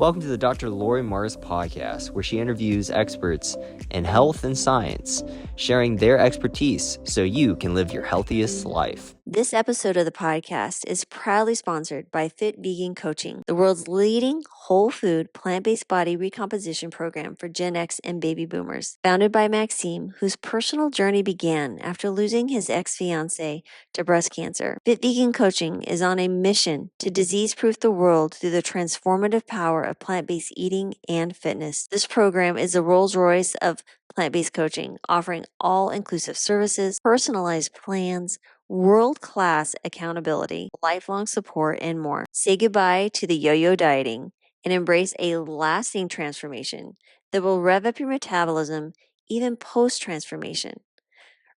Welcome to the Dr. Lori Mars podcast, where she interviews experts in health and science, sharing their expertise so you can live your healthiest life. This episode of the podcast is proudly sponsored by Fit Vegan Coaching, the world's leading whole food, plant-based body recomposition program for Gen X and baby boomers. Founded by Maxime, whose personal journey began after losing his ex-fiancée to breast cancer, Fit Vegan Coaching is on a mission to disease-proof the world through the transformative power of plant-based eating and fitness. This program is the Rolls-Royce of plant-based coaching, offering all-inclusive services, personalized plans, world-class accountability, lifelong support, and more. Say goodbye to the yo-yo dieting and embrace a lasting transformation that will rev up your metabolism even post-transformation.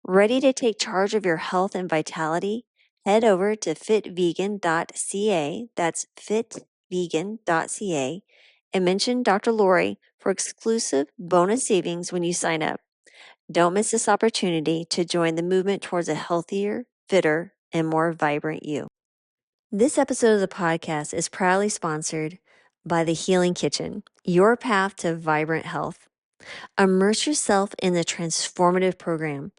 Ready to take charge of your health and vitality? Head over to fitvegan.ca, that's fitvegan.ca, and mention Dr. Lori for exclusive bonus savings when you sign up. Don't miss this opportunity to join the movement towards a healthier, fitter, and more vibrant you. This episode of the podcast is proudly sponsored by The Healing Kitchen, your path to vibrant health. Immerse yourself in the transformative program,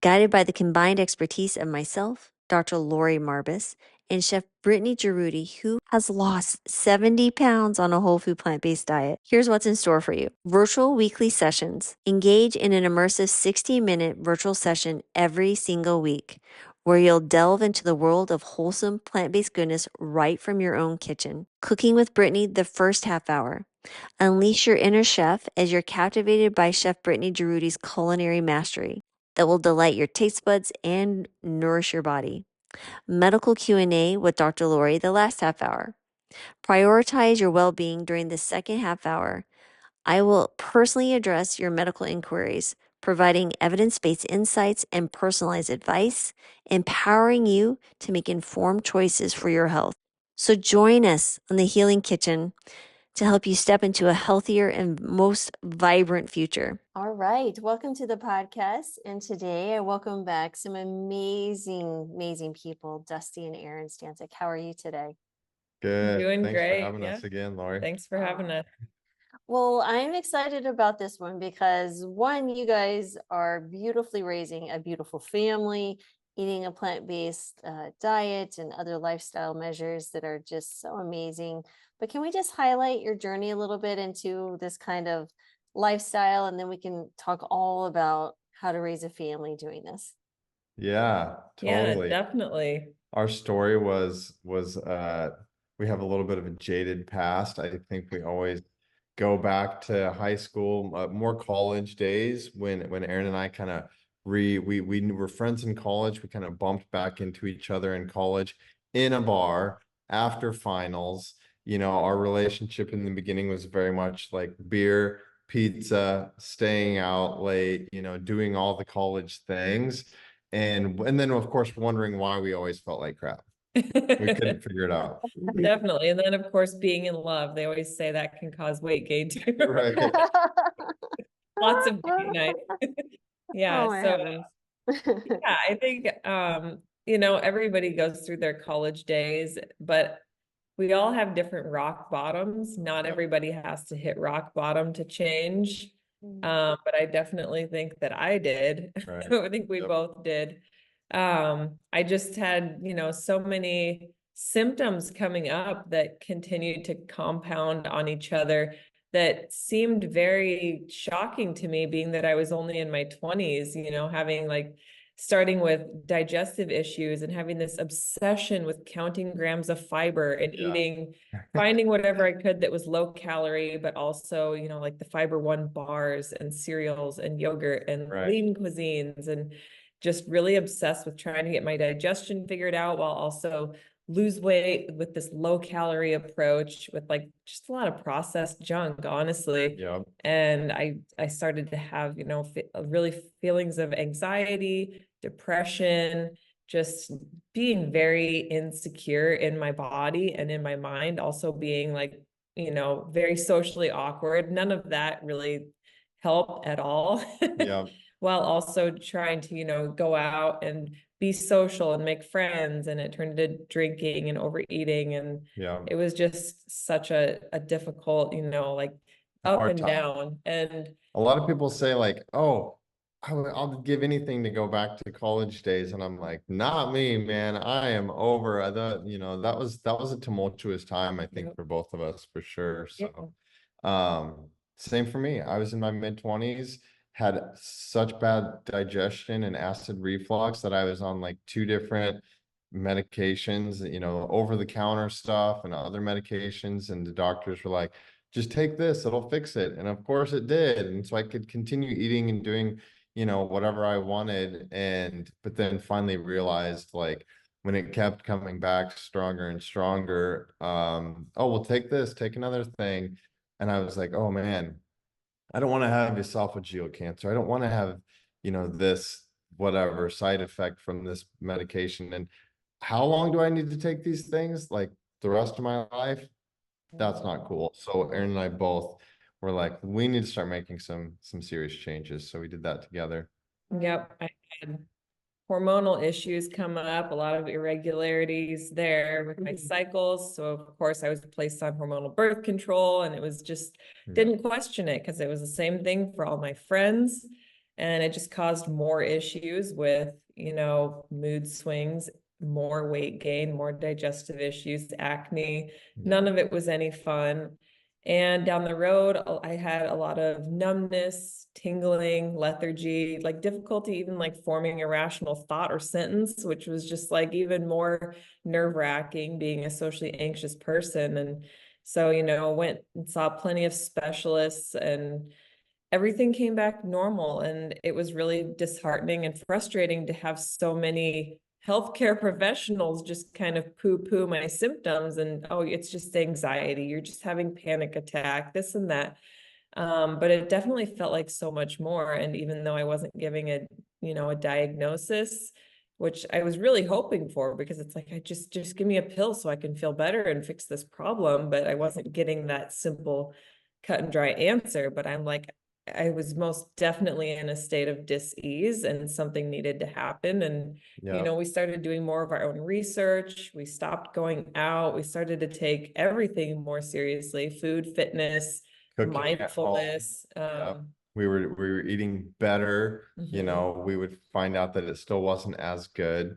guided by the combined expertise of myself, Dr. Lori Marbus, and Chef Brittany Giroudi, who has lost 70 pounds on a whole food plant-based diet. Here's what's in store for you. Virtual weekly sessions. Engage in an immersive 60-minute virtual session every single week, where you'll delve into the world of wholesome plant-based goodness right from your own kitchen. Cooking with Brittany the first half hour. Unleash your inner chef as you're captivated by Chef Brittany Giroudi's culinary mastery that will delight your taste buds and nourish your body. Medical Q&A with Dr. Lori the last half hour. Prioritize your well-being during the second half hour. I will personally address your medical inquiries, providing evidence-based insights and personalized advice, empowering you to make informed choices for your health. So join us on the Healing Kitchen to help you step into a healthier and most vibrant future. All right. Welcome to the podcast. And today I welcome back some amazing people, Dusty and Erin Stanczyk. How are you today? Good. Doing Thanks great. for having us again, Lori. Thanks for having us. Well, I'm excited about this one because one, you guys are beautifully raising a beautiful family, eating a plant-based diet and other lifestyle measures that are just so amazing. But can we just highlight your journey a little bit into this kind of lifestyle, and then we can talk all about how to raise a family doing this? Yeah, totally. Yeah, definitely. Our story was we have a little bit of a jaded past. I think we always go back to high school, more college days when Erin and I kind of we were friends in college. We kind of bumped back into each other in college in a bar after finals. You know, our relationship in the beginning was very much like beer, pizza, staying out late, you know, doing all the college things. And then of course wondering why we always felt like crap. We couldn't figure it out. Definitely. And then of course, being in love, they always say that can cause weight gain too. Right. Lots of date night. Yeah. Oh, my So heavens. yeah, I think you know, everybody goes through their college days, but we all have different rock bottoms. Not everybody has to hit rock bottom to change. But I definitely think that I did. Right. I think we Yep. both did. I just had, you know, so many symptoms coming up that continued to compound on each other that seemed very shocking to me, being that I was only in my 20s, you know, having like starting with digestive issues and having this obsession with counting grams of fiber and Yeah. eating, finding whatever I could that was low calorie, but also, you know, like the Fiber One bars and cereals and yogurt and Right. lean cuisines, and just really obsessed with trying to get my digestion figured out while also lose weight with this low calorie approach with like just a lot of processed junk, honestly. Yeah. And I started to have, you know, really feelings of anxiety, depression, just being very insecure in my body and in my mind, also being like, you know, very socially awkward. None of that really helped at all. Yeah. while also trying to, you know, go out and be social and make friends. And it turned into drinking and overeating. And Yeah. it was just such a difficult, you know, like up Hard and time. down. And A lot of people say like, oh, I'll give anything to go back to college days. And I'm like, not me, man. I am over. I thought, you know, that was a tumultuous time, I think, Yep. for both of us, for sure. Yeah. So, same for me. I was in my mid-20s, had such bad digestion and acid reflux that I was on like 2 different medications, you know, over-the-counter stuff and other medications. And the doctors were like, just take this, it'll fix it. And of course it did. And so I could continue eating and doing, you know, whatever I wanted. But then finally realized, like, when it kept coming back stronger and stronger, oh, well, take this, take another thing. And I was like, oh man, I don't want to have esophageal cancer. I don't want to have, you know, this whatever side effect from this medication. And how long do I need to take these things? Like the rest of my life? That's not cool. So Erin and I both were like, we need to start making some serious changes. So we did that together. Yep. I had hormonal issues come up, a lot of irregularities there with my cycles. So of course I was placed on hormonal birth control, and it was just didn't question it because it was the same thing for all my friends. And it just caused more issues with, you know, mood swings, more weight gain, more digestive issues, acne. None of it was any fun. And down the road, I had a lot of numbness, tingling, lethargy, like difficulty even like forming a rational thought or sentence, which was just like even more nerve-wracking being a socially anxious person. And so, you know, went and saw plenty of specialists, and everything came back normal. And it was really disheartening and frustrating to have so many healthcare professionals just kind of poo-poo my symptoms and, oh, it's just anxiety, you're just having panic attack, this and that. But it definitely felt like so much more. And even though I wasn't giving a, you know, a diagnosis, which I was really hoping for, because it's like, I just give me a pill so I can feel better and fix this problem. But I wasn't getting that simple cut and dry answer. But I'm like, I was most definitely in a state of dis-ease, and something needed to happen. And, you know, we started doing more of our own research. We stopped going out. We started to take everything more seriously, food, fitness, Cooking at home. mindfulness. We were eating better. You know, we would find out that it still wasn't as good.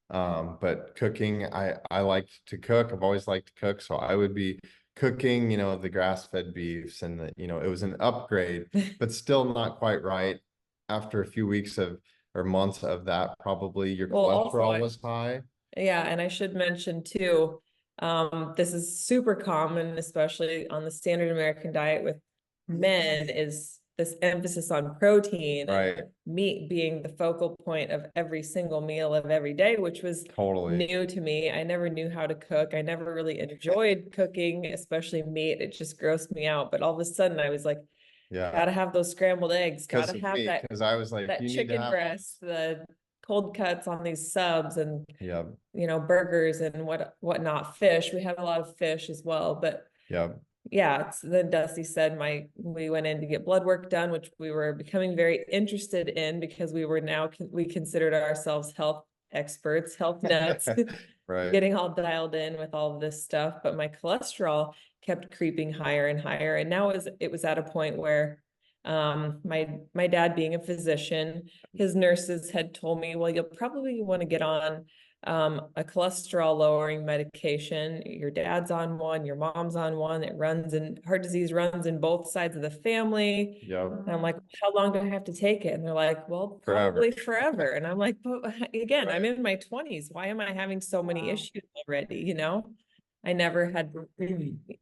But cooking, I liked to cook. I've always liked to cook. So I would be cooking, you know, the grass-fed beefs, and the, you know, it was an upgrade, but still not quite right. After a few weeks of or months of that, probably your cholesterol was high. Yeah, and I should mention too, this is super common, especially on the standard American diet with men, is this emphasis on protein, and meat being the focal point of every single meal of every day, which was new to me. I never knew how to cook. I never really enjoyed cooking, especially meat. It just grossed me out. But all of a sudden I was like, gotta have those scrambled eggs, gotta have that, because I was like, that chicken breast, the cold cuts on these subs, and you know, burgers and whatnot, fish. We had a lot of fish as well. But yeah, then Dusty said we went in to get blood work done, which we were becoming very interested in, because we were now, we considered ourselves health experts, health nuts, getting all dialed in with all of this stuff. But my cholesterol kept creeping higher and higher. And now it was at a point where my dad, being a physician, his nurses had told me, well, you'll probably want to get on a cholesterol lowering medication. Your dad's on one, your mom's on one. It runs in, heart disease runs in both sides of the family. And I'm like, how long do I have to take it? And they're like, well, probably forever. And I'm like, but again, I'm in my 20s. Why am I having so many issues already? You know, I never had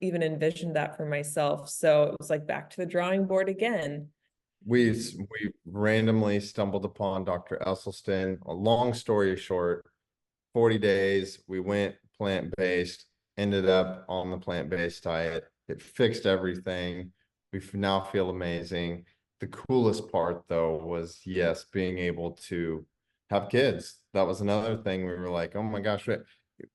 even envisioned that for myself. So it was like back to the drawing board again. We randomly stumbled upon Dr. Esselstyn. A long story short, 40 days, we went plant-based, ended up on the plant-based diet. It fixed everything. We now feel amazing. The coolest part, though, was, yes, being able to have kids. That was another thing. We were like, oh my gosh, it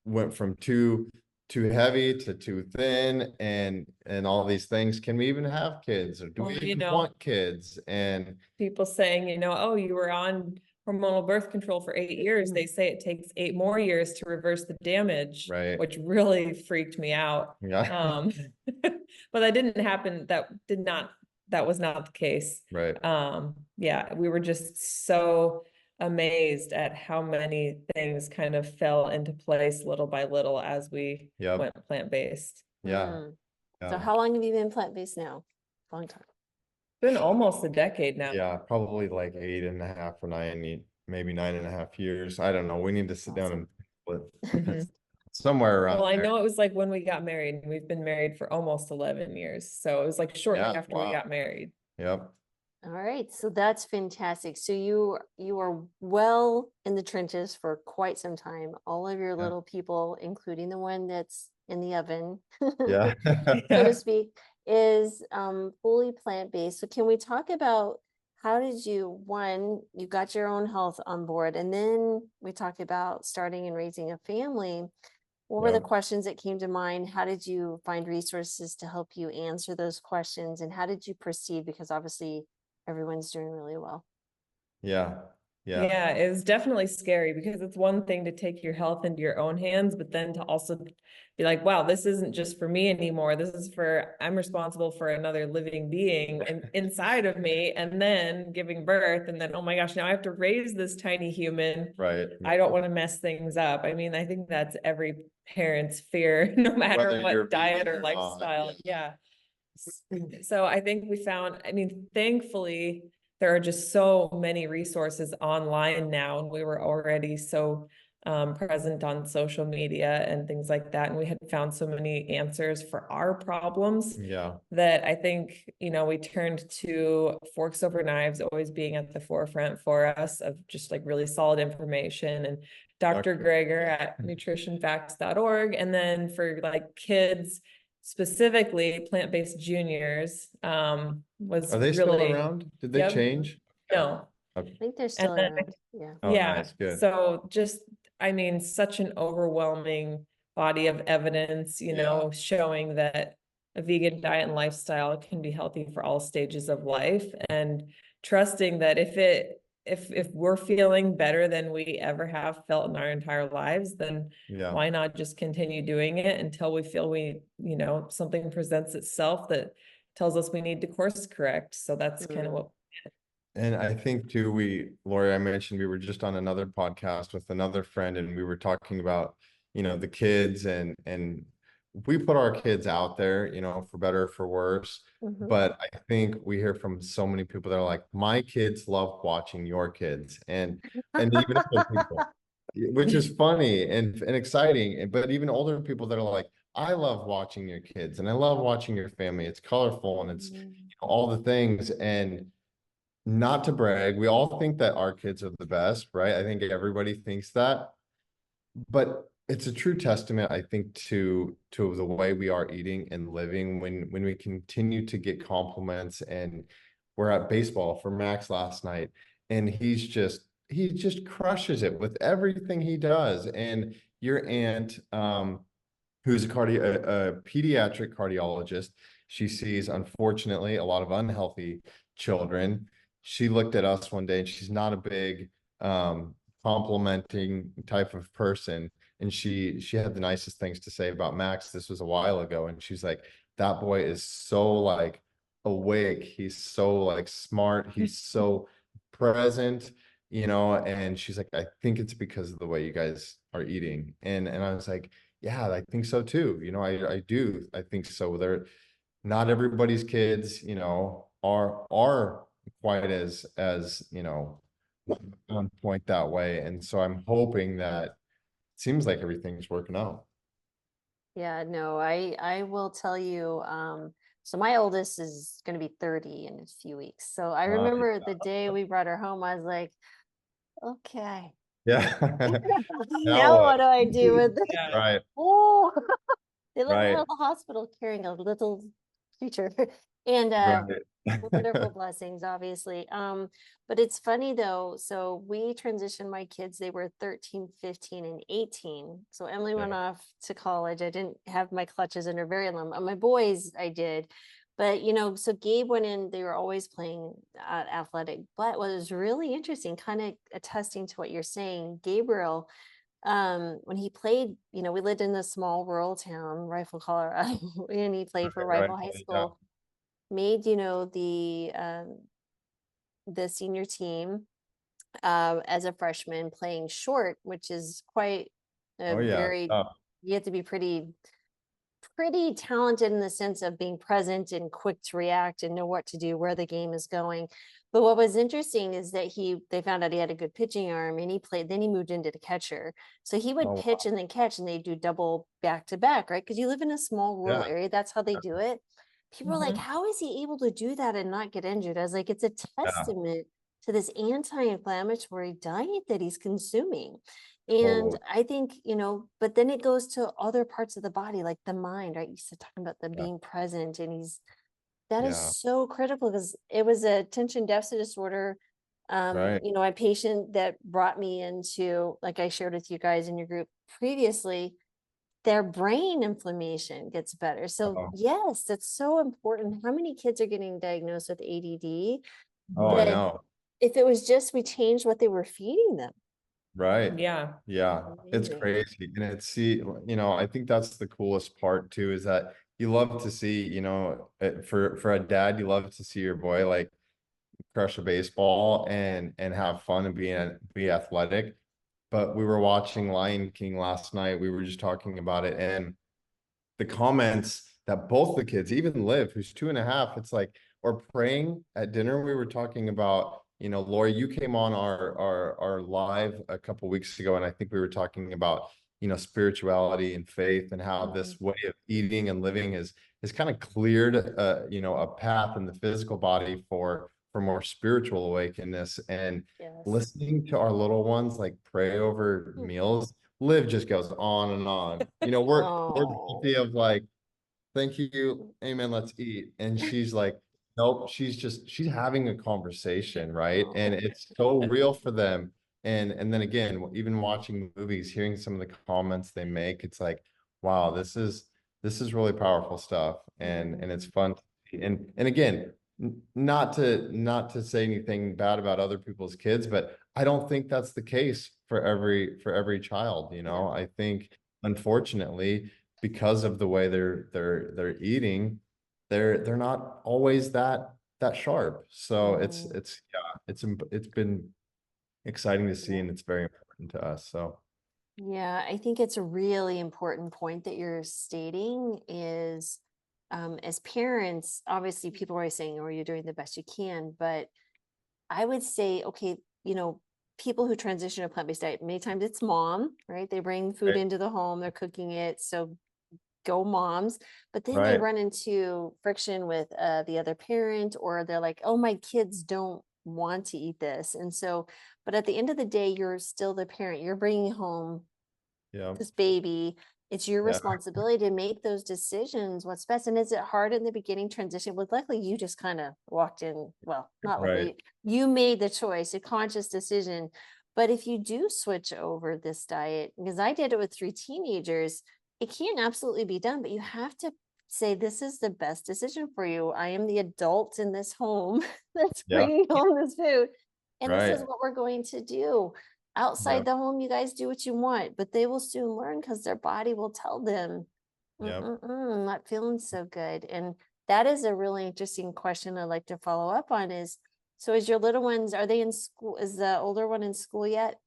went from 2 too heavy to too thin and all these things. Can we even have kids, or do Well, we you even know, want kids? And people saying, you know, oh, you were on hormonal birth control for 8 years. They say it takes 8 more years to reverse the damage, right, which really freaked me out. yeah, But that didn't happen. That was not the case. right, Yeah, we were just so amazed at how many things kind of fell into place little by little as we yep, went plant-based. yeah, So yeah. how long have you been plant-based now? Long time. It's been almost a decade now. Yeah, probably like 8.5 or 9, maybe 9.5 years. I don't know. We need to sit down and split Mhm. somewhere around Well, I there. know it was like when we got married, and we've been married for almost 11 years. So it was like shortly Yeah, after we wow. got married. Yep. All right, so that's fantastic. So you are well in the trenches for quite some time. All of your Yeah. little people, including the one that's in the oven, Yeah. so to speak, is fully plant-based. So can we talk about how did you, one, you got your own health on board, and then we talked about starting and raising a family. What were the Yep. questions that came to mind? How did you find resources to help you answer those questions? And how did you proceed? Because obviously everyone's doing really well. Yeah. Yeah. Yeah, it was definitely scary because it's one thing to take your health into your own hands, but then to also be like, wow, this isn't just for me anymore. This is I'm responsible for another living being inside of me, and then giving birth. And then, oh my gosh, now I have to raise this tiny human. Right. I don't want to mess things up. I mean, I think that's every parent's fear, no matter Whether you're what diet vegan or or not, lifestyle. yeah. Yeah. So I think we found, I mean, thankfully, there are just so many resources online now, and we were already so present on social media and things like that. And we had found so many answers for our problems Yeah. that I think, you know, we turned to Forks Over Knives always being at the forefront for us of just like really solid information, and Dr. Greger at nutritionfacts.org. And then for like kids, specifically plant-based juniors, was Are they still really, around? Did they yep, change? no. I think they're And still then, around. Yeah. Oh, yeah, nice. Good. so just, I mean, such an overwhelming body of evidence, you know, showing that a vegan diet and lifestyle can be healthy for all stages of life, and trusting that if we're feeling better than we ever have felt in our entire lives, then Yeah. why not just continue doing it until we feel we, you know, something presents itself that tells us we need to course correct. So that's kind of what. And I think too, Lori, I mentioned we were just on another podcast with another friend, and we were talking about, the kids, and we put our kids out there, for better or for worse. But I think we hear from so many people that are like, my kids love watching your kids, and even older people, which is funny and exciting. But even older people that are like, I love watching your kids, and I love watching your family. It's colorful, and it's all the things. And not to brag, we all think that our kids are the best, right? I think everybody thinks that, but it's a true testament, I think, to the way we are eating and living when we continue to get compliments. And we're at baseball for Max last night, and he just crushes it with everything he does. And your aunt, who's a pediatric cardiologist, she sees, unfortunately, a lot of unhealthy children. She looked at us one day, and she's not a big complimenting type of person. And she had the nicest things to say about Max. This was a while ago. And she's like, that boy is so like awake. He's so like smart. He's so present, and she's like, I think it's because of the way you guys are eating. And I was like, yeah, I think so too. I do. I think so. Not everybody's kids, are quite as on point that way. And so I'm hoping that it seems like everything's working out. Yeah, no, I will tell you, so my oldest is going to be 30 in a few weeks. So I remember the day we brought her home, I was like, okay, Yeah. now what do I do with this? Yeah. Right. Oh, they let me out Right. of the hospital carrying a little creature. And wonderful Right. blessings, obviously. But it's funny though. So we transitioned my kids, they were 13, 15, and 18. So Emily went Yeah. off to college. I didn't have my clutches in her very long. My boys, I did. But you know, so Gabe went in, they were always playing athletic. But what was really interesting, kind of attesting to what you're saying, Gabriel, when he played, you know, we lived in this small rural town, Rifle, Colorado, and he played for Right. Rifle High Yeah. School, made, you know, the senior team as a freshman, playing short, which is quite a Oh yeah. very, you have to be pretty talented in the sense of being present and quick to react and know what to do, where the game is going. But what was interesting is that they found out he had a good pitching arm, and he played, then he moved into the catcher. So he would Oh pitch wow. and then catch, and they do double back to back, right? Because you live in a small rural Yeah. area. That's how they do it. People are like, Mhm. how is he able to do that and not get injured? I was like, it's a Yeah. testament to this anti-inflammatory diet that he's consuming. And Totally. I think, you know, but then it goes to other parts of the body, like the mind, right? You said talking about the Yeah. being present, and that is Yeah. so critical because it was a attention deficit disorder. Right. You know, a patient that brought me into, like I shared with you guys in your group previously, their brain inflammation gets better. So Oh, yes, that's so important. How many kids are getting diagnosed with ADD oh, I Mhm. that know. if it was just we changed what they were feeding them? Right. Yeah. Yeah. It's Amazing. crazy. And I think that's the coolest part too, is that you love to see, for a dad, you love to see your boy like crush a baseball and have fun and be athletic. But we were watching Lion King last night. We were just talking about it, and the comments that both the kids, even Liv, who's 2.5, it's like, or praying at dinner. We were talking about, Lori, you came on our live a couple weeks ago, and I think we were talking about, spirituality and faith and how Mhm. this way of eating and living has kind of cleared a path in the physical body for more spiritual awakeness. And Yes. listening to our little ones like pray over Mm. meals, Liv just goes on and on. We're Oh. guilty of like, thank you, amen, let's eat. And she's like, nope, she's having a conversation, right? And Oh. it's so real for them. And then again, even watching movies, hearing some of the comments they make, it's like, wow, this is really powerful stuff. And it's Mm. fun. And again, not to say anything bad about other people's kids, but I don't think that's the case for every child, No. I think unfortunately, because of the way they're eating, they're not always that sharp. So Mm. it's been exciting to see, Yeah. and it's very important to us. So Yeah, I think it's a really important point that you're stating is, as parents, obviously people are always saying, oh, you're doing the best you can, but I would say, okay, you know, people who transition to plant-based diet, many times it's mom, right? They bring food right, into the home, they're cooking it. So go moms, but then they right, run into friction with the other parent, or they're like, oh, my kids don't want to eat this. And so, but at the end of the day, you're still the parent. You're bringing home yeah, this baby. It's your yeah, responsibility to make those decisions, what's best. And is it hard in the beginning transition? Well, luckily you just kind of walked in, well, not right, luckily, you made the choice, a conscious decision. But if you do switch over this diet, because I did it with 3 teenagers, it can absolutely be done, but you have to say, this is the best decision for you. I am the adult in this home that's yeah, bringing home this food. And this is right, what we're going to do. yeah, Outside the home, you guys do what you want, but they will soon learn because their body will tell them, yeah. I'm not feeling so good. And that is a really interesting question I'd like to follow up on is, so is your little ones, are they in school? Is the older one in school yet?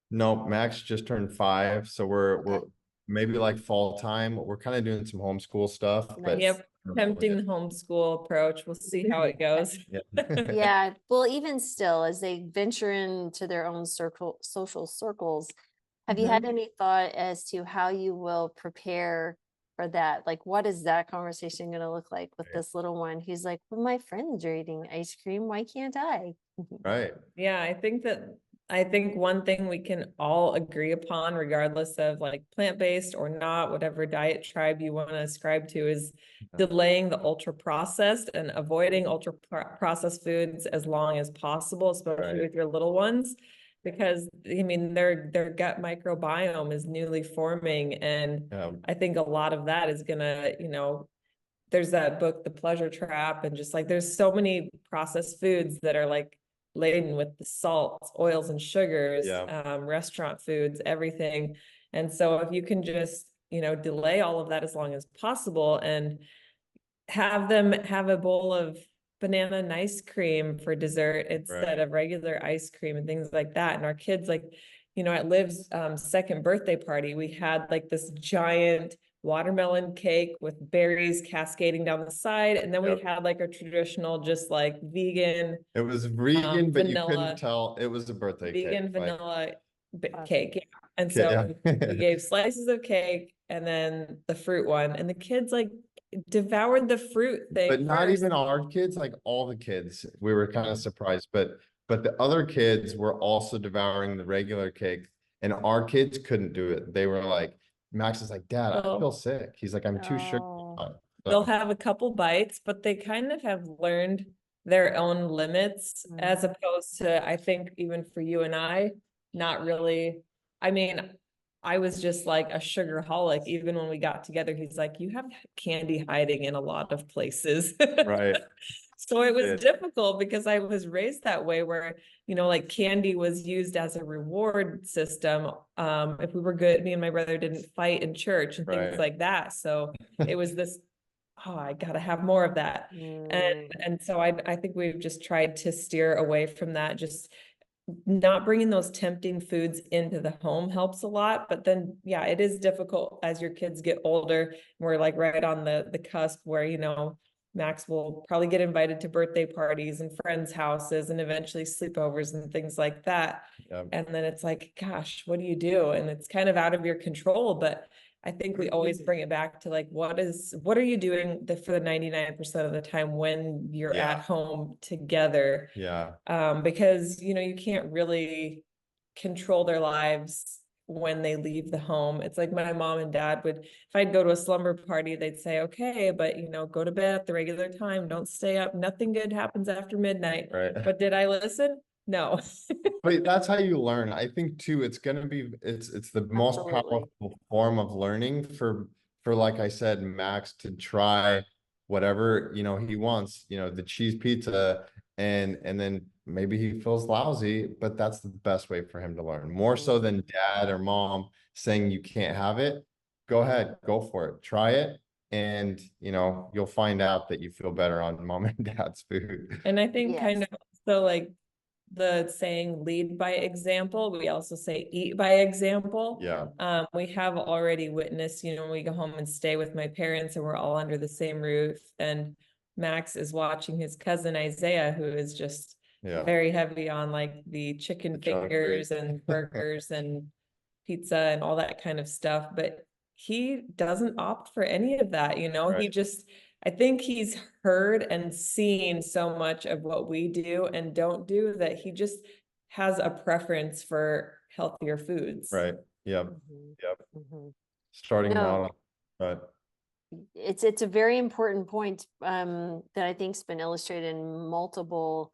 No, Max just turned 5, so we're Okay, maybe like fall time. We're kind of doing some homeschool stuff, but nice. Yep. Tempting the homeschool approach. We'll see how it goes. yeah. Yeah, well, even still, as they venture into their own social circles, have you had Mhm. any thought as to how you will prepare for that? Like, what is that conversation going to look like with this little one who's like, well, my friends are eating ice cream. Why can't I? Right. Yeah, I think that I think one thing we can all agree upon, regardless of like plant-based or not, whatever diet tribe you want to ascribe to, is delaying the ultra processed and avoiding ultra processed foods as long as possible, especially with your little ones, because I mean their gut microbiome is newly forming, and I think a lot of that is gonna, you know, there's that book, The Pleasure Trap, and just like there's so many processed foods that are like laden with the salts, oils, and sugars, restaurant foods, everything. And so if you can just, you know, delay all of that as long as possible and have them have a bowl of banana and ice cream for dessert instead of regular ice cream and things like that. And our kids, like, you know, at Liv's second birthday party, we had like this giant watermelon cake with berries cascading down the side, and then we had like a traditional just like vegan, it was vegan, but you vanilla, couldn't tell it was a birthday vegan cake, vanilla cake. And so we gave slices of cake and then the fruit one, and the kids like devoured the fruit thing but not first. even our kids, like all the kids, we were kind of surprised, but the other kids were also devouring the regular cake, and our kids couldn't do it. They were like, Max is like, Dad, I feel sick. He's like, I'm too sugar. They'll have a couple bites, but they kind of have learned their own limits, as opposed to, I think, even for you and I, not really. I mean, I was just like a sugarholic. Even when we got together, he's like, you have candy hiding in a lot of places. Right. So it was difficult because I was raised that way, where, you know, like candy was used as a reward system. If we were good, me and my brother didn't fight in church and things like that. So it was this, oh, I gotta have more of that. And so I think we've just tried to steer away from that. Just not bringing those tempting foods into the home helps a lot. But then, yeah, it is difficult as your kids get older. We're like right on the cusp where, you know, Max will probably get invited to birthday parties and friends' houses and eventually sleepovers and things like that. And then it's like, gosh, what do you do? And it's kind of out of your control. But I think we always bring it back to like, what are you doing for the 99% of the time when you're at home together? Because, you know, you can't really control their lives when they leave the home. It's like my mom and dad would, if I'd go to a slumber party, they'd say, okay, but, you know, go to bed at the regular time. Don't stay up. Nothing good happens after midnight. But did I listen? No. But that's how you learn. I think too, it's the most powerful form of learning for like I said, Max to try whatever, you know, he wants, you know, the cheese pizza, and then maybe he feels lousy, but that's the best way for him to learn. More so than dad or mom saying you can't have it. Go ahead, go for it. Try it. And you know, you'll find out that you feel better on mom and dad's food. And I think kind of so like the saying lead by example, we also say eat by example. We have already witnessed, you know, when we go home and stay with my parents and we're all under the same roof, and Max is watching his cousin Isaiah, who is just very heavy on like the chicken fingers and burgers and pizza and all that kind of stuff, but he doesn't opt for any of that, you know. He just, I think he's heard and seen so much of what we do and don't do that he just has a preference for healthier foods. Starting model. But it's a very important point that I think's been illustrated in multiple,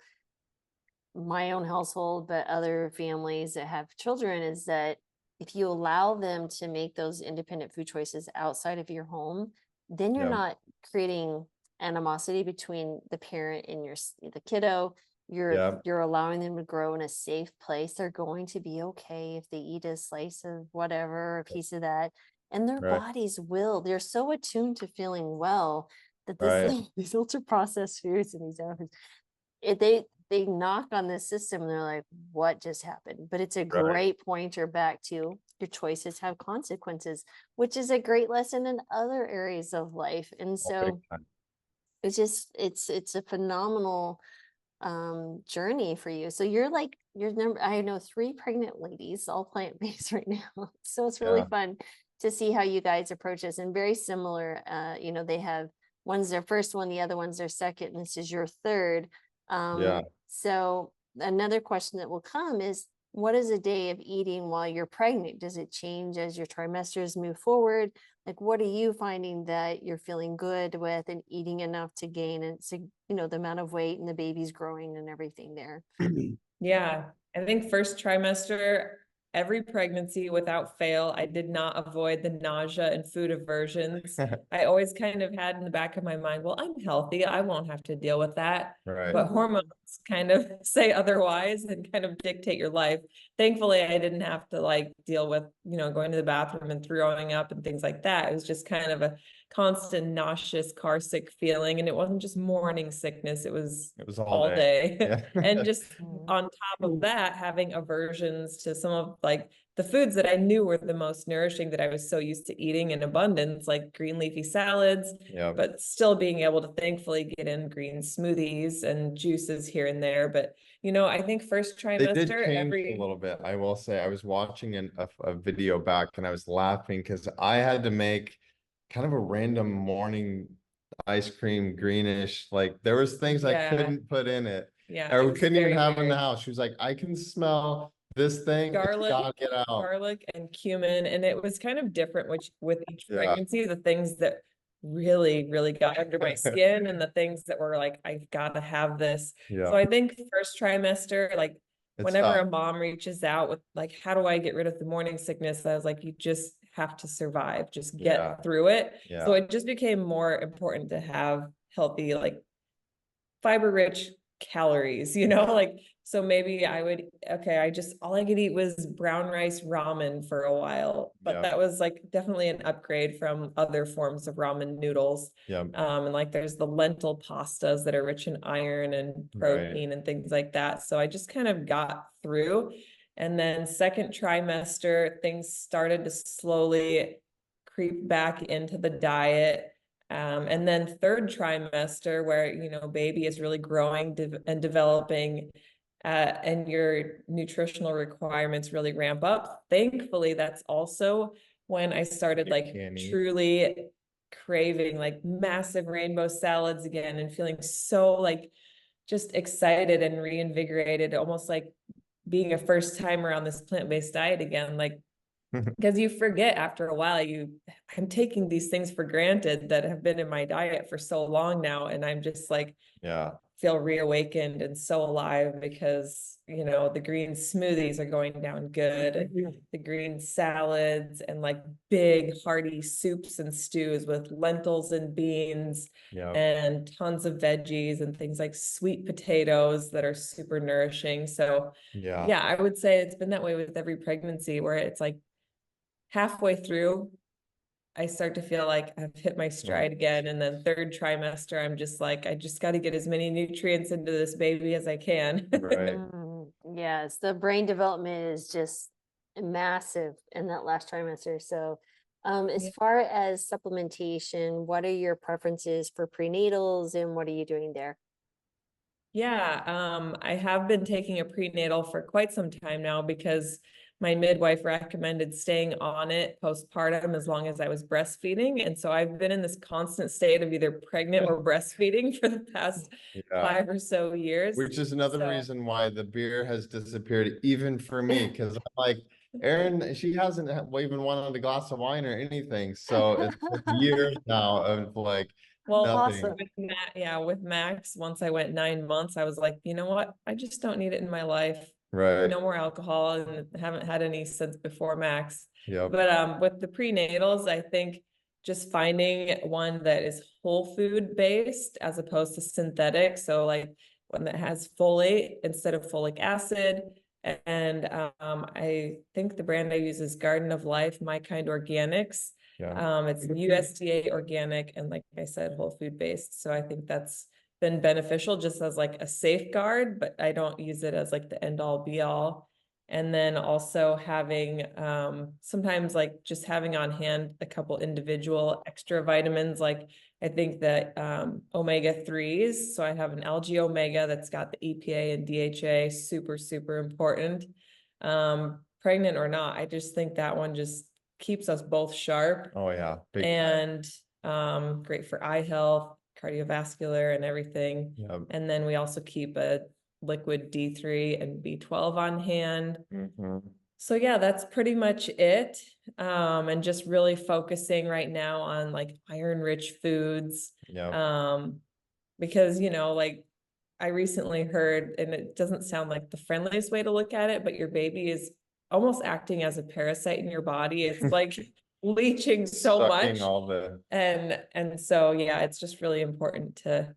my own household, but other families that have children, is that if you allow them to make those independent food choices outside of your home, then you're not creating animosity between the parent and the kiddo. You're allowing them to grow in a safe place. They're going to be okay if they eat a slice of whatever, a piece of that, and their bodies they're so attuned to feeling well that these ultra processed foods and these other foods, they knock on this system and they're like, what just happened? But it's a great pointer back to your choices have consequences, which is a great lesson in other areas of life. And so it's just, it's a phenomenal journey for you. So you're I know 3 pregnant ladies, all plant-based right now. So it's really fun to see how you guys approach this, and very similar. You know, they have, one's their first one, the other one's their second, and this is your third. So another question that will come is, what is a day of eating while you're pregnant? Does it change as your trimesters move forward? Like, what are you finding that you're feeling good with and eating enough to gain and, the amount of weight and the baby's growing and everything there? Yeah, I think first trimester, every pregnancy without fail, I did not avoid the nausea and food aversions. I always kind of had in the back of my mind, well, I'm healthy, I won't have to deal with that. Right. But hormones kind of say otherwise and kind of dictate your life. Thankfully, I didn't have to like deal with, going to the bathroom and throwing up and things like that. It was just kind of a constant nauseous car sick feeling, and it wasn't just morning sickness, it was all day. Yeah. And just Mhm. on top of that, having aversions to some of like the foods that I knew were the most nourishing that I was so used to eating in abundance, like green leafy salads, Yeah. but still being able to thankfully get in green smoothies and juices here and there. But I think first They did trimester, change a little bit. I will say, I was watching a video back and I was laughing because I had to make kind of a random morning ice cream, greenish. Like there was things I couldn't put in it. Yeah, Or it we was couldn't even very have in the weird. house. She was like, I can smell this thing. It's gotta get out. Garlic and cumin, and it was kind of different with each Yeah. pregnancy, the things that really, really got under my skin and the things that were like, I've got to have this. Yeah. So I think first trimester, like It's whenever tough. a mom reaches out with like, how do I get rid of the morning sickness? I was like, you just have to survive, just get Yeah. through it. Yeah. So it just became more important to have healthy, like fiber rich calories, like, so maybe I would, all I could eat was brown rice ramen for a while, but Yeah. that was like definitely an upgrade from other forms of ramen noodles. Yeah. And like there's the lentil pastas that are rich in iron and protein and things like that. So I just kind of got through. And then second trimester, things started to slowly creep back into the diet. And then third trimester, where baby is really growing and developing, and your nutritional requirements really ramp up. Thankfully, that's also when I started like truly craving like massive rainbow salads again and feeling so like just excited and reinvigorated, almost like being a first timer on this plant-based diet again. Like, because you forget after a while, I'm taking these things for granted that have been in my diet for so long now. And I'm just like, feel reawakened and so alive because, the green smoothies are going down good. And the green salads and like big hearty soups and stews with lentils and beans and tons of veggies and things like sweet potatoes that are super nourishing. So yeah, I would say it's been that way with every pregnancy where it's like, halfway through, I start to feel like I've hit my stride again. And then third trimester, I'm just like, I just got to get as many nutrients into this baby as I can. Right. Yes, the brain development is just massive in that last trimester. So, as far as supplementation, what are your preferences for prenatals and what are you doing there? Yeah, I have been taking a prenatal for quite some time now because my midwife recommended staying on it postpartum as long as I was breastfeeding. And so I've been in this constant state of either pregnant or breastfeeding for the past 5 or so years. Which is another reason why the beer has disappeared, even for me, because I'm like, Erin, she hasn't even wanted a glass of wine or anything. So it's years now of like, well, nothing. With Max, once I went 9 months, I was like, you know what? I just don't need it in my life. Right. No more alcohol, and haven't had any since before Max. Yep. But with the prenatals, I think just finding one that is whole food based as opposed to synthetic. So like one that has folate instead of folic acid. And I think the brand I use is Garden of Life, My Kind Organics. It's USDA organic and like I said, whole food based. So I think that's been beneficial just as like a safeguard, but I don't use it as like the end all be all. And then also having sometimes like just having on hand a couple individual extra vitamins, like I think that omega-3s. So I have an algae omega that's got the EPA and DHA, super, super important. Pregnant or not, I just think that one just keeps us both sharp. Oh yeah. And great for eye health, cardiovascular and everything. And then we also keep a liquid D3 and B12 on hand. Mhm. So yeah, that's pretty much it. And just really focusing right now on like iron-rich foods. Yeah. Because, you know, like I recently heard, and it doesn't sound like the friendliest way to look at it, but your baby is almost acting as a parasite in your body. It's like leaching so Sucking much. all the And so, yeah, it's just really important to,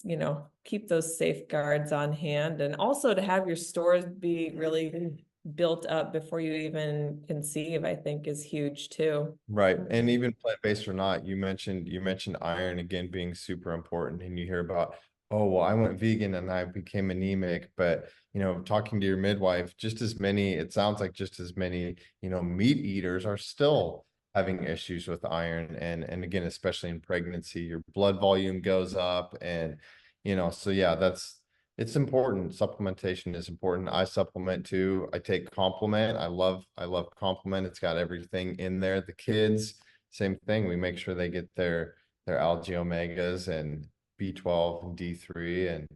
you know, keep those safeguards on hand, and also to have your stores be really built up before you even conceive, I think is huge too. right. And even plant-based or not, you mentioned iron again being super important, and you hear about, oh, well, I went vegan and I became anemic, but you know, talking to your midwife, it sounds like just as many, you know, meat eaters are still having issues with iron, and again, especially in pregnancy, your blood volume goes up, and you know, so yeah, it's important. Supplementation is important. I supplement too. I take Complement. I love Complement. It's got everything in there. The kids, same thing. We make sure they get their algae omegas and B12 and D3, and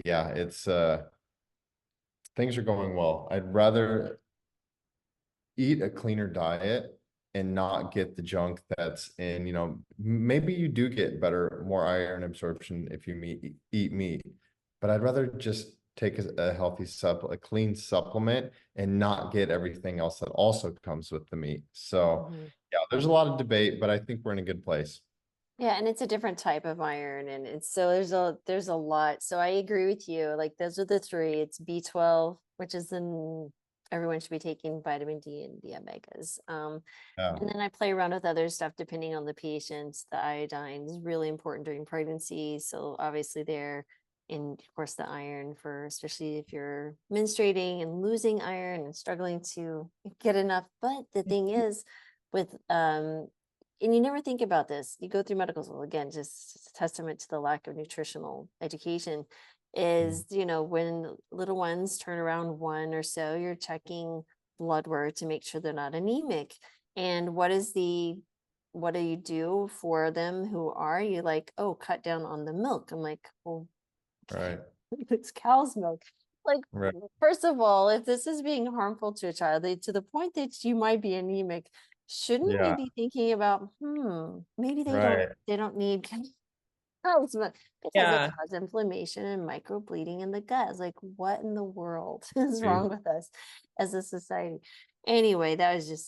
yeah, it's things are going well. I'd rather eat a cleaner diet and not get the junk that's in, you know, maybe you do get more iron absorption if you eat meat, but I'd rather just take a healthy a clean supplement and not get everything else that also comes with the meat. So yeah, there's a lot of debate, but I think we're in a good place. Yeah, and it's a different type of iron, and it's so there's a lot. So I agree with you. Like those are the three. It's B12, which is everyone should be taking vitamin D and the omegas. Yeah. And then I play around with other stuff depending on the patient. The iodine is really important during pregnancy. So obviously there, and of course the iron for especially if you're menstruating and losing iron and struggling to get enough. But the thing is with and you never think about this. You go through medical school again, just a testament to the lack of nutritional education is, you know, when little ones turn around 1 or so, you're checking blood work to make sure they're not anemic. And what do you do for them who are you like, oh, cut down on the milk? I'm like, well, Right. it's cow's milk. Like, Right. first of all, if this is being harmful to a child, to the point that you might be anemic, shouldn't we Yeah. be thinking about, maybe Right. they don't need cow's milk because Yeah. it causes inflammation and microbleeding in the gut. It's like, what in the world is wrong with us as a society? Anyway, it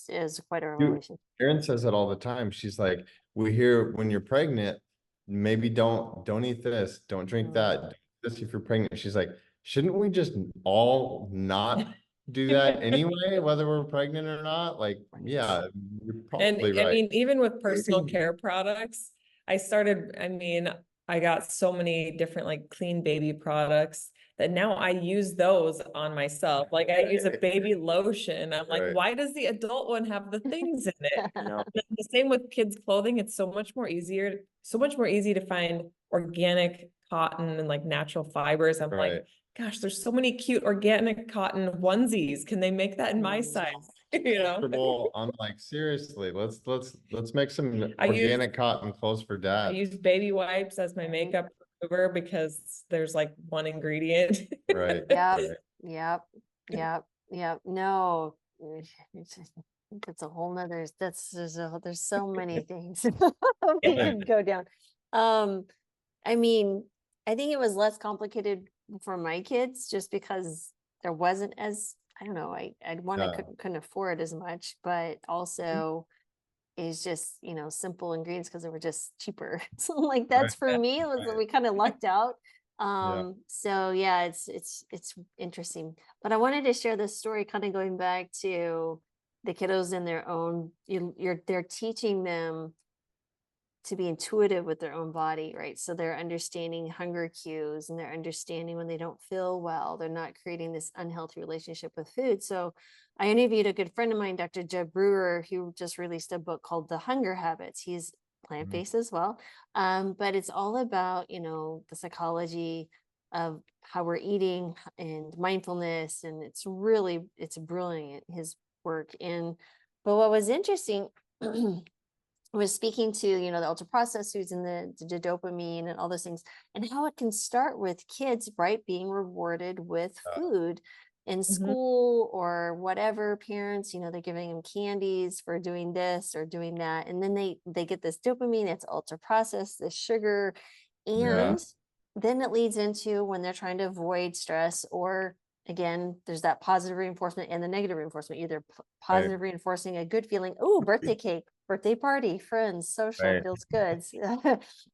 was quite a revelation. Erin says it all the time. She's like, we hear when you're pregnant, maybe don't eat this, don't drink that, don't do this if you're pregnant. She's like, shouldn't we just all not do that anyway, whether we're pregnant or not? Like, yeah, you're And probably I right. mean, even with personal care products, I got so many different like clean baby products that now I use those on myself. Like I use a baby lotion. I'm like, Right. why does the adult one have the things in it? No. The same with kids' clothing. It's so much more easy to find organic cotton and like natural fibers. I'm Right. like, gosh, there's so many cute organic cotton onesies. Can they make that in my size? You know? Comfortable. I'm like, seriously, let's make some I use organic cotton clothes for I dad. use baby wipes as my makeup remover because there's like one ingredient. Right. Yep, Right. yep. No, that's a whole nother, there's so many things we Yeah. could go down. I mean, I think it was less complicated for my kids just because there wasn't as, I don't know, I'd one, I Yeah. couldn't afford as much, but also is just, you know, simple ingredients because they were just cheaper. So like that's for me, it was we kind of lucked out. So yeah, it's interesting. But I wanted to share this story, kind of going back to the kiddos in their own, they're teaching them to be intuitive with their own body, right? So they're understanding hunger cues and they're understanding when they don't feel well. They're not creating this unhealthy relationship with food. So I interviewed a good friend of mine, Dr. Jeb Brewer, who just released a book called The Hunger Habits. He's plant-based as well. But it's all about, you know, the psychology of how we're eating and mindfulness. And it's brilliant, his work. But what was interesting was speaking to, you know, the ultra processed foods and the dopamine and all those things, and how it can start with kids, right, being rewarded with food in school or whatever. Parents, you know, they're giving them candies for doing this or doing that, and then they get this dopamine, it's ultra processed, this sugar, Yeah. and then it leads into when they're trying to avoid stress, or again, there's that positive reinforcement and the negative reinforcement, either positive reinforcing a good feeling, oh, birthday cake, birthday party, friends, social, Right. feels good.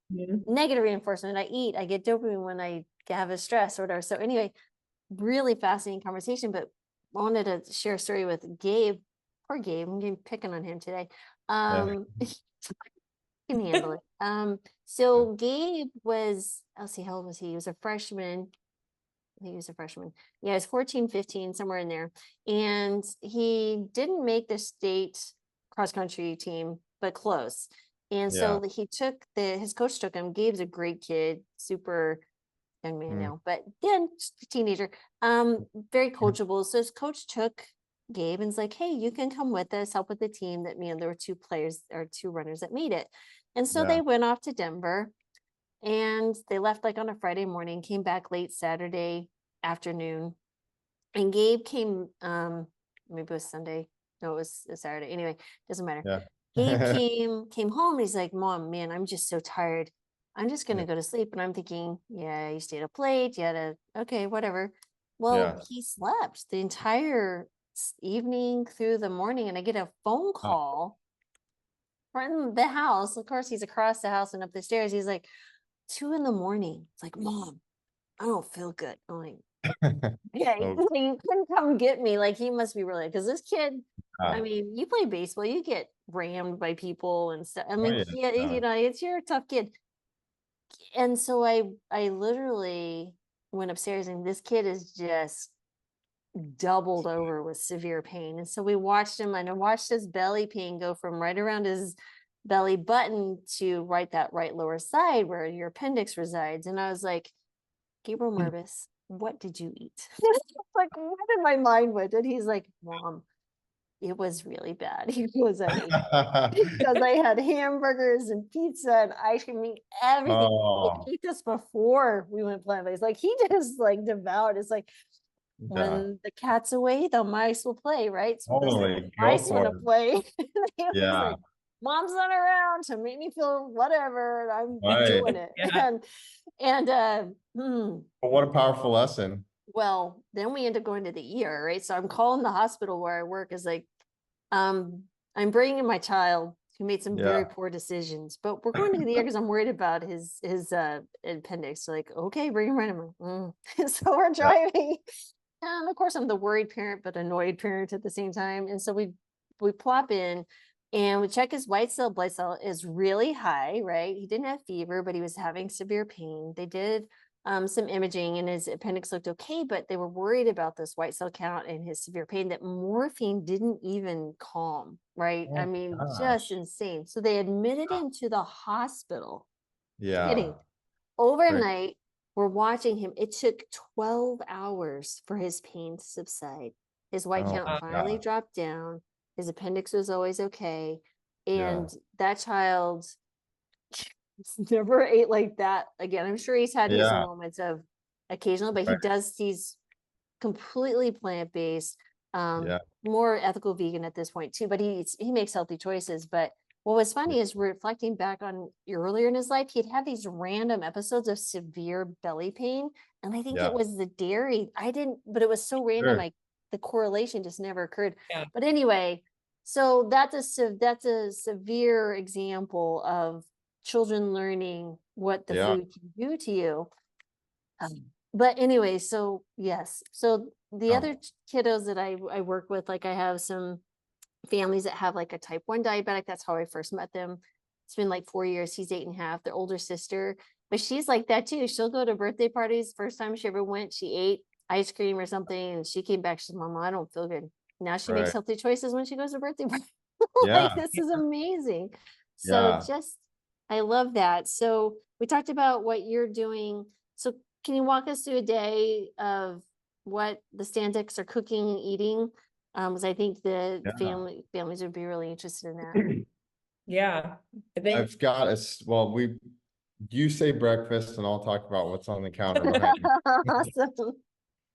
Negative reinforcement, I eat, I get dopamine when I have a stress or whatever. So anyway, really fascinating conversation, but I wanted to share a story with Gabe. Poor Gabe, I'm picking on him today. He can handle it. So Gabe was, I'll see, how old was he? He was a freshman. I think he was a freshman. Yeah, he was 14, 15, somewhere in there. And he didn't make the state cross country team, but close. And so he took his coach took him. Gabe's a great kid, super young man now, but then teenager, very coachable. So his coach took Gabe and's like, hey, you can come with us, help with the team. That, you know, there were two players or two runners that made it. And so they went off to Denver. And they left like on a Friday morning, came back late Saturday afternoon. And Gabe came, maybe it was Sunday. No, it was a Saturday. Anyway, doesn't matter. Gabe came home and he's like, Mom, man, I'm just so tired. I'm just gonna go to sleep. And I'm thinking, yeah, you stayed up late, okay, whatever. Well, he slept the entire evening through the morning, and I get a phone call from the house. Of course, he's across the house and up the stairs. He's like, 2 a.m. It's like, Mom, I don't feel good. I'm like, yeah, he couldn't come get me. Like, he must be really, because this kid, I mean, you play baseball, you get rammed by people and stuff. I mean, you know, you're a tough kid. And so I literally went upstairs, and this kid is just doubled over with severe pain. And so we watched him, and I watched his belly pain go from right around his belly button to that right lower side where your appendix resides. And I was like, Gabriel Mervis, what did you eat? Like, what in my mind went? And he's like, Mom, it was really bad. He was because I had hamburgers and pizza and ice cream, everything. He ate this before we went plant-based. Like, he just like devoured. It's like, when the cat's away, the mice will play, right? So the mice want to play. He was like, Mom's not around to make me feel whatever. I'm doing it. But what a powerful lesson. Well, then we end up going to the ER, right? So I'm calling the hospital where I work, is like, I'm bringing my child who made some very poor decisions, but we're going to the ER because I'm worried about his appendix. So like, okay, bring him right in. So we're driving. And of course, I'm the worried parent, but annoyed parent at the same time. And so we plop in and we check his white cell blood cell is really high, right? He didn't have fever, but he was having severe pain. They did some imaging and his appendix looked okay, but they were worried about this white cell count and his severe pain that morphine didn't even calm, right? I mean, just insane. So they admitted him to the hospital. Kidding. Overnight, we're watching him. It took 12 hours for his pain to subside. His white count finally dropped down. His appendix was always okay. And that child never ate like that again. I'm sure he's had his moments of occasional, but he's completely plant-based, more ethical vegan at this point too, but he makes healthy choices. But what was funny is reflecting back on earlier in his life, he'd have these random episodes of severe belly pain. And I think it was the dairy. But it was so random. The correlation just never occurred. But anyway, so that's a severe example of children learning what the food can do to you. But anyway, so yes. So the other kiddos that I work with, like I have some families that have like a type 1 diabetic. That's how I first met them. It's been like 4 years. He's 8.5. Their older sister, but she's like that too. She'll go to birthday parties. First time she ever went, she ate ice cream or something, and she came back. She said, Mama, I don't feel good. Now she makes healthy choices when she goes to birthday party. Like, this is amazing. So I love that. So we talked about what you're doing. So can you walk us through a day of what the Stantics are cooking and eating? Because I think the families would be really interested in that. Yeah. I think I've got well, you say breakfast and I'll talk about what's on the counter behind me. Awesome.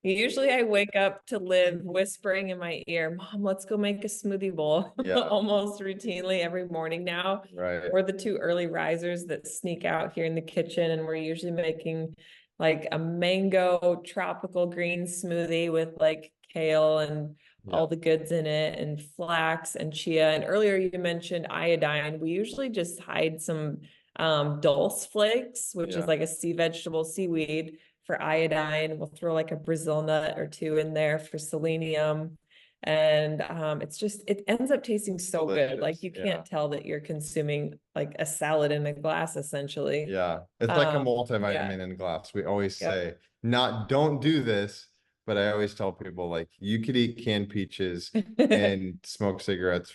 usually I wake up to Liv whispering in my ear, Mom, let's go make a smoothie bowl Yeah. almost routinely every morning now. Right. We're the two early risers that sneak out here in the kitchen, and we're usually making like a mango tropical green smoothie with like kale and all the goods in it, and flax and chia. And earlier you mentioned iodine. We usually just hide some dulse flakes, which is like a sea vegetable, seaweed, for iodine. We'll throw like a Brazil nut or two in there for selenium. And it ends up tasting so Delicious. good. Like you can't tell that you're consuming like a salad in a glass, essentially. Yeah. It's like a multivitamin in a glass. We always say, don't do this. But I always tell people, like, you could eat canned peaches and smoke cigarettes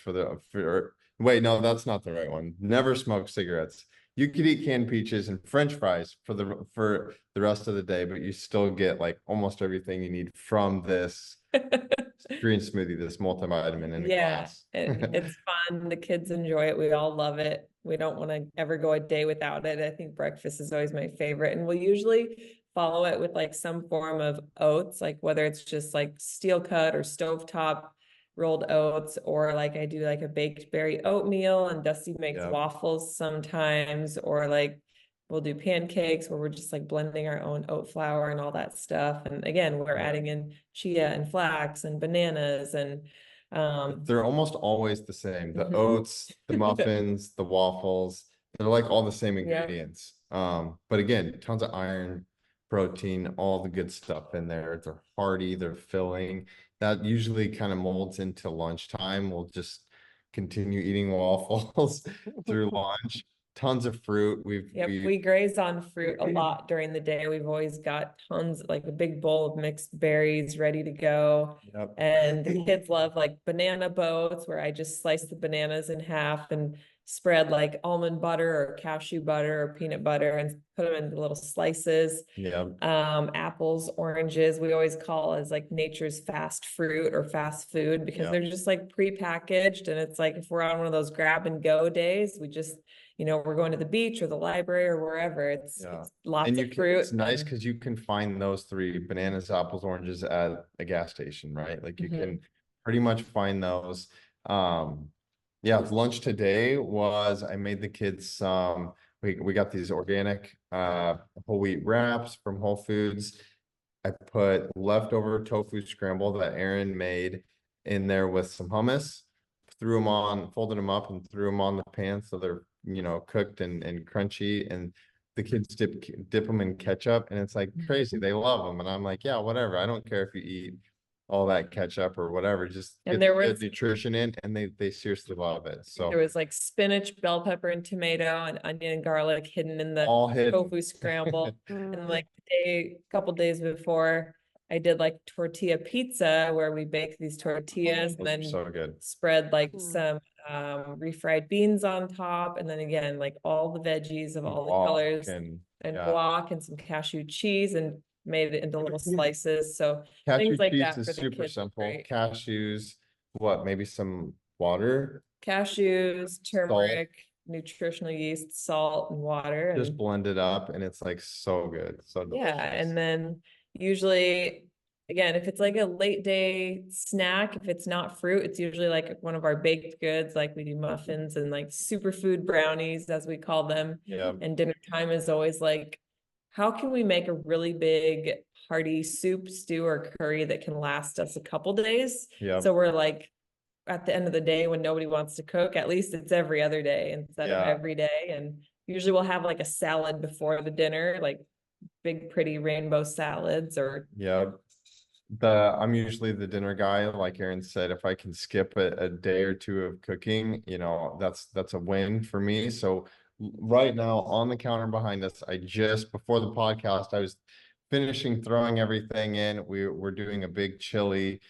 wait, no, that's not the right one. Never smoke cigarettes. You could eat canned peaches and French fries for the rest of the day, but you still get like almost everything you need from this green smoothie, this multivitamin in a glass. It's fun. The kids enjoy it. We all love it. We don't want to ever go a day without it. I think breakfast is always my favorite. And we'll usually follow it with like some form of oats, like whether it's just like steel cut or stovetop rolled oats, or like I do like a baked berry oatmeal, and Dusty makes waffles sometimes, or like we'll do pancakes where we're just like blending our own oat flour and all that stuff. And again, we're adding in chia and flax and bananas, and they're almost always the same. The oats, the muffins, the waffles, they're like all the same ingredients. But again, tons of iron, protein, all the good stuff in there. They're hearty, they're filling. That usually kind of molds into lunchtime. We'll just continue eating waffles through lunch. Tons of fruit. We graze on fruit a lot during the day. We've always got tons, like a big bowl of mixed berries ready to go. And the kids love like banana boats, where I just slice the bananas in half and spread like almond butter or cashew butter or peanut butter and put them into little slices. Apples, oranges, we always call as like nature's fast fruit or fast food, because they're just like pre-packaged. And it's like, if we're on one of those grab and go days, we just, we're going to the beach or the library or wherever, it's lots of fruit. It's nice because you can find those three: bananas, apples, oranges at a gas station, right? Like you can pretty much find those. Lunch today was, I made the kids some, we got these organic whole wheat wraps from Whole Foods. I put leftover tofu scramble that Erin made in there with some hummus, folded them up and threw them on the pan so they're cooked and crunchy, and the kids dip them in ketchup, and it's like crazy. They love them, and I'm like, yeah, whatever. I don't care if you eat all that ketchup or whatever, just get the good nutrition in, and they seriously love it. So there was like spinach, bell pepper, and tomato, and onion and garlic hidden in the tofu scramble. And like a couple days before, I did like tortilla pizza, where we bake these tortillas and then spread like some refried beans on top, and then again like all the veggies of all the colors, and guac and some cashew cheese, and made it into little slices. So things like that is for the super kids, simple. right? Cashews, maybe some water, cashews, turmeric, nutritional yeast, salt, and water, and just blend it up, and it's like so good. So delicious. and then usually, again, if it's like a late day snack, if it's not fruit, it's usually like one of our baked goods. Like we do muffins and like superfood brownies, as we call them. And dinner time is always like, how can we make a really big hearty soup, stew, or curry that can last us a couple days? So we're like, at the end of the day, when nobody wants to cook, at least it's every other day instead of every day. And usually we'll have like a salad before the dinner, like big pretty rainbow salads, or I'm usually the dinner guy. Like Erin said, if I can skip a day or two of cooking, that's a win for me. So right now on the counter behind us, before the podcast, I was finishing throwing everything in. We're doing a big chili.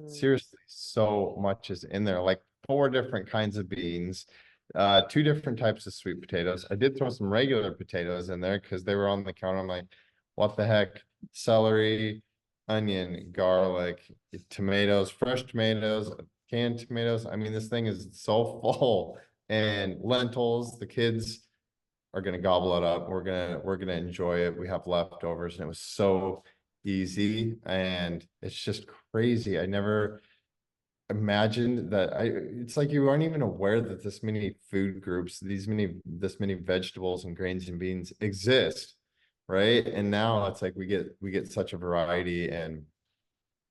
Seriously, so much is in there, like 4 different kinds of beans, 2 different types of sweet potatoes. I did throw some regular potatoes in there because they were on the counter. I'm like, what the heck? Celery, onion, garlic, tomatoes, fresh tomatoes, canned tomatoes. I mean, this thing is so full and lentils. The kids are gonna gobble it up. We're gonna enjoy it. We have leftovers, and it was so easy, and it's just crazy. I never imagined that. It's like you aren't even aware that this many food groups, this many vegetables and grains and beans exist, right? And now it's like we get such a variety. And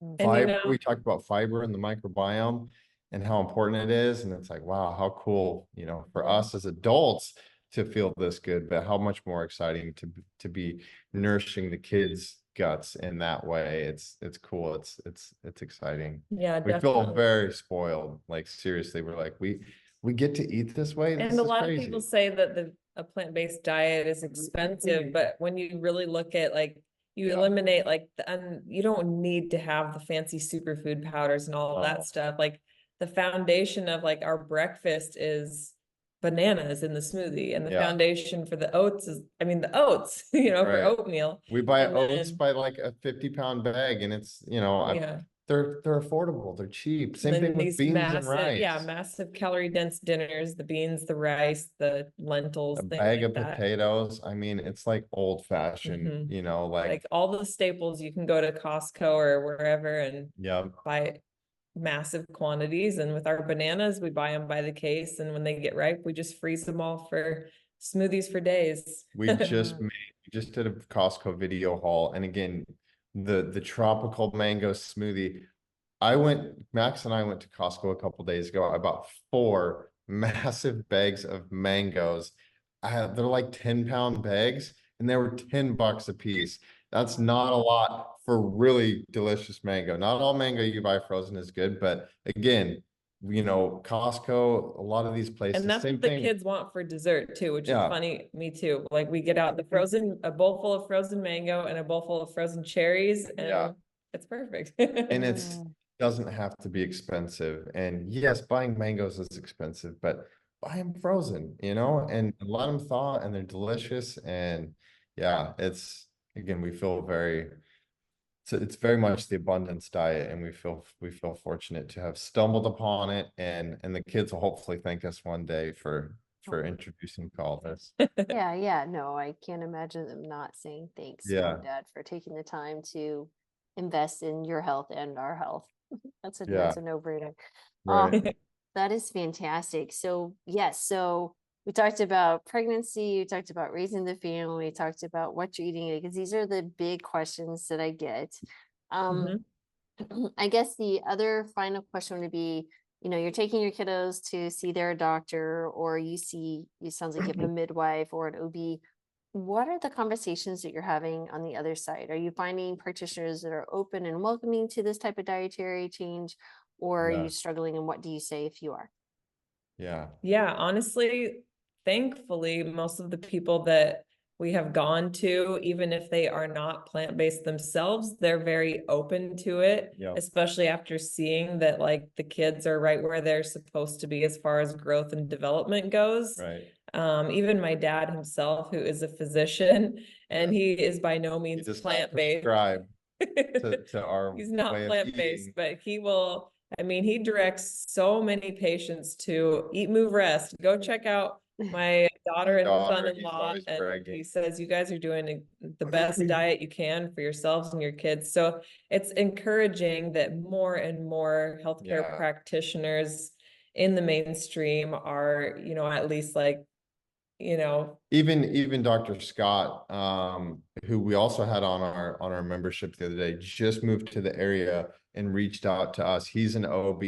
And fiber, we talked about fiber in the microbiome and how important it is, and it's like, wow, how cool, for us as adults to feel this good, but how much more exciting to be nourishing the kids' guts in that way. It's cool. It's exciting. Yeah, We feel definitely. very spoiled. Like, seriously, we're like, we get to eat this way. This And a is lot of crazy. people say that a plant-based diet is expensive, but when you really look at like, you eliminate like you don't need to have the fancy superfood powders and all of that stuff. Like the foundation of like our breakfast is bananas in the smoothie, and the foundation for the oats is, the oats, for oatmeal. We buy And oats then- by like a 50-pound bag, and it's, they're affordable, they're cheap. Same then thing with these beans and massive, rice. massive calorie dense dinners, the beans, the rice, the lentils, A things bag like of that. potatoes. I mean, it's like old fashioned, Like all the staples. You can go to Costco or wherever and buy massive quantities. And with our bananas, we buy them by the case, and when they get ripe, we just freeze them all for smoothies for days. we just did a Costco video haul, and again, the tropical mango smoothie. Max and I went to Costco a couple days ago. I bought 4 massive bags of mangoes. They're like 10-pound bags, and they were $10 a piece. That's not a lot for really delicious mango. Not all mango you buy frozen is good, but again, Costco, a lot of these places, And that's same what the thing. kids want for dessert too, which is funny. Me too. Like we get out a bowl full of frozen mango and a bowl full of frozen cherries, and it's perfect. And it doesn't have to be expensive. And yes, buying mangoes is expensive, but buy them frozen, and let them thaw, and they're delicious. And it's, again, we feel it's very much the abundance diet, and we feel fortunate to have stumbled upon it, and the kids will hopefully thank us one day for introducing all this. No, I can't imagine them not saying thanks, Mom and Dad, for taking the time to invest in your health and our health. That's a no-brainer. Right. That is fantastic. So yes, so we talked about pregnancy, we talked about raising the family, we talked about what you're eating, because these are the big questions that I get. I guess the other final question would be, you're taking your kiddos to see their doctor, or it sounds like you have a midwife or an OB. What are the conversations that you're having on the other side? Are you finding practitioners that are open and welcoming to this type of dietary change, or are you struggling, and what do you say if you are? Yeah, honestly, thankfully, most of the people that we have gone to, even if they are not plant-based themselves, they're very open to it, especially after seeing that like the kids are right where they're supposed to be as far as growth and development goes. Even my dad himself, who is a physician, and he is by no means plant-based. To our He's not plant-based, but he will, he directs so many patients to eat, move, rest. Go check out my daughter and son-in-law, and he says, you guys are doing the best diet you can for yourselves and your kids. So it's encouraging that more and more healthcare practitioners in the mainstream are, at least like, even Dr. Scott, who we also had on our membership the other day, just moved to the area and reached out to us. He's an OB,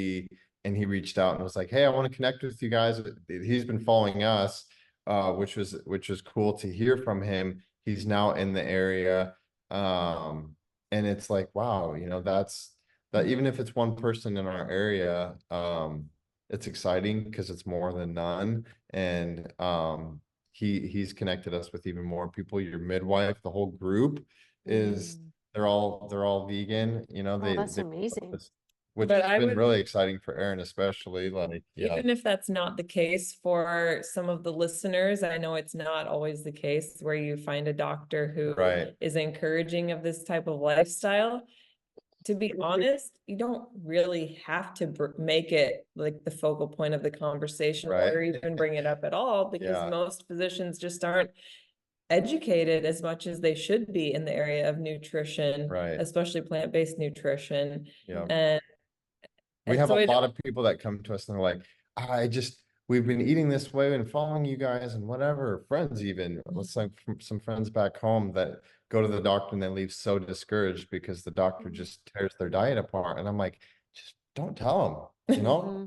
and he reached out and was like, hey, I want to connect with you guys. He's been following us, which was cool to hear from him. He's now in the area. And it's like, wow, that even if it's one person in our area, it's exciting because it's more than none. And he's connected us with even more people. Your midwife, the whole group is they're all vegan. That's amazing. Which has been really exciting for Erin, especially. Like, even if that's not the case for some of the listeners, I know it's not always the case where you find a doctor who is encouraging of this type of lifestyle. to be honest, you don't really have to make it like the focal point of the conversation Right. or even bring it up at all, because Yeah. most physicians just aren't educated as much as they should be in the area of nutrition, Right. especially plant-based nutrition. Yeah. And We have so a lot of people that come to us and they're like, we've been eating this way and following you guys and whatever, friends even, let's like some friends back home that go to the doctor and they leave so discouraged because the doctor just tears their diet apart. And I'm like, just don't tell them, you know,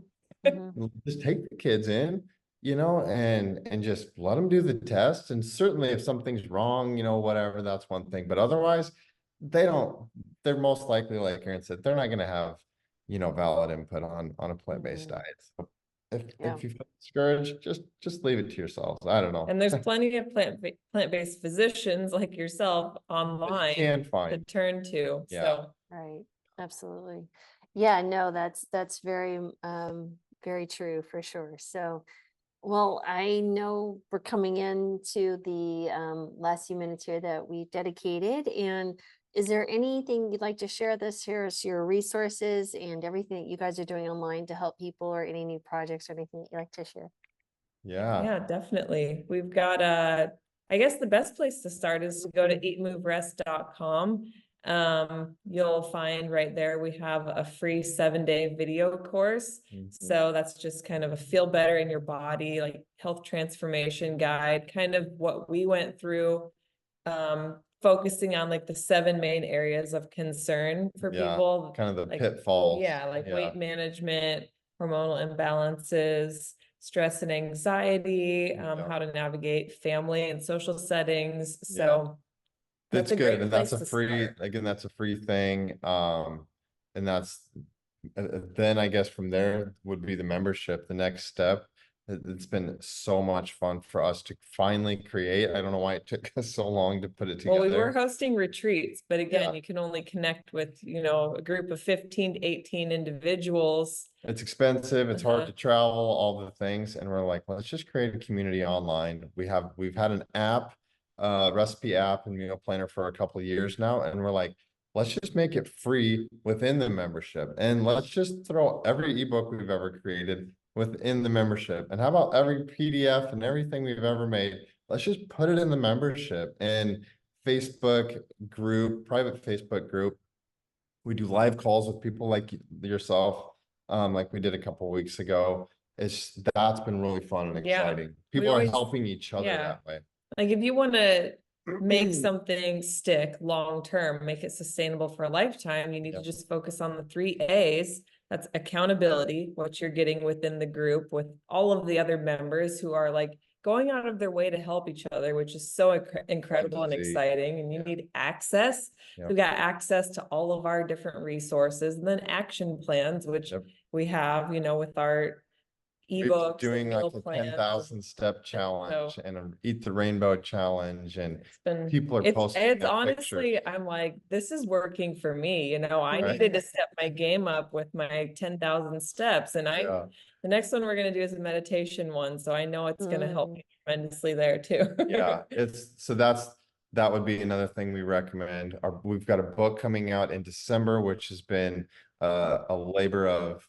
just take the kids in, you know, and just let them do the test. And certainly if something's wrong, you know, whatever, that's one thing. But otherwise, they're most likely, like Erin said, they're not going to have, you know, valid input on a plant-based diet. So if you feel discouraged, just leave it to yourselves. I don't know. And there's plenty of plant-based physicians like yourself online can to find. turn to. Yeah. So Right. Absolutely. Yeah, no, that's very very true for sure. So, well, I know we're coming into the last few minutes here that we dedicated. And is there anything you'd like to share this here as your resources and everything that you guys are doing online to help people, or any new projects or anything that you'd like to share? yeah, definitely. We've got I guess the best place to start is to go to eatmoverest.com. You'll find right there we have a free 7-day video course. So that's just kind of a feel better in your body, like health transformation guide, kind of what we went through, focusing on like the 7 main areas of concern for people, kind of the like pitfalls. weight management, hormonal imbalances, stress and anxiety, how to navigate family and social settings. So that's a good. great And that's place a to free, start. again, that's a free thing. And that's then I guess from there would be the membership, the next step. It's been so much fun for us to finally create. I don't know why it took us so long to put it Well, we were together. hosting retreats, but again, Yeah. you can only connect with, you know, a group of 15 to 18 individuals. It's expensive, it's hard to travel, all the things. And we're like, let's just create a community online. We've had an app, recipe app and meal planner for a couple of years now. And we're like, let's just make it free within the membership. And let's just throw every ebook we've ever created within the membership. And how about every PDF and everything we've ever made? Let's just put it in the membership. And Facebook group, private Facebook group. We do live calls with people like yourself, like we did a couple of weeks ago. That's been really fun and exciting. People are helping each other that way. Like if you want to make something stick long term, make it sustainable for a lifetime, you need to just focus on the 3 A's. That's accountability, what you're getting within the group with all of the other members who are like going out of their way to help each other, which is so incredible and exciting. And you need access. We've got access to all of our different resources, and then action plans, which we have, you know, with our ebooks, doing like a 10,000 step challenge and an Eat the Rainbow challenge, and people are posting. It's honestly, I'm like, this is working for me. You know, I needed to step my game up with my 10,000 steps, and the next one we're going to do is a meditation one. So I know it's going to help me tremendously there too. That would be another thing we recommend. We've got a book coming out in December, which has been a labor of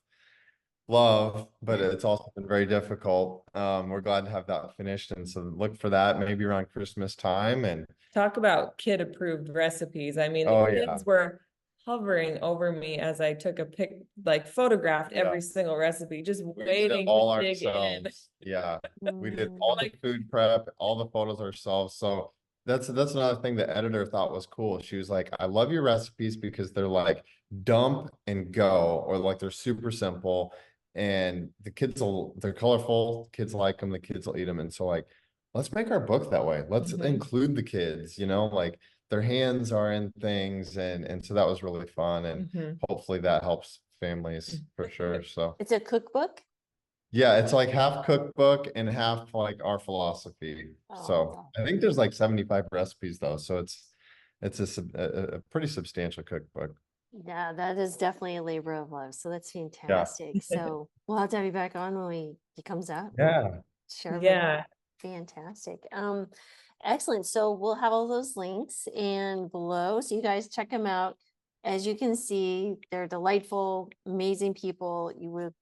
love, but it's also been very difficult. We're glad to have that finished, and so look for that maybe around Christmas time. And talk about kid approved recipes. I mean, the kids were hovering over me as I took a photographed every single recipe, just waiting to dig in. We did all the food prep, all the photos ourselves. So that's another thing the editor thought was cool. She was like, I love your recipes because they're like dump and go, or like they're super simple. And they're colorful, kids like them, the kids will eat them. And so like, let's make our book that way. Let's include the kids, you know, like their hands are in things. And so that was really fun. And hopefully that helps families for sure. So it's a cookbook? Yeah, it's like half cookbook and half like our philosophy. So I think there's like 75 recipes though. So it's a pretty substantial cookbook. Yeah, that is definitely a labor of love. So that's fantastic. So we'll have to have you back on when it comes out. Yeah. Sure. Yeah. Fantastic. Excellent. So we'll have all those links and below, so you guys check them out. as you can see, they're delightful, amazing people. You would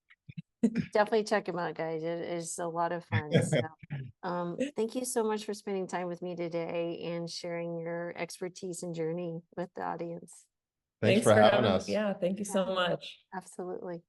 definitely check them out, guys. It is a lot of fun. So, thank you so much for spending time with me today and sharing your expertise and journey with the audience. Thanks for having us. Yeah, thank you so much. Absolutely.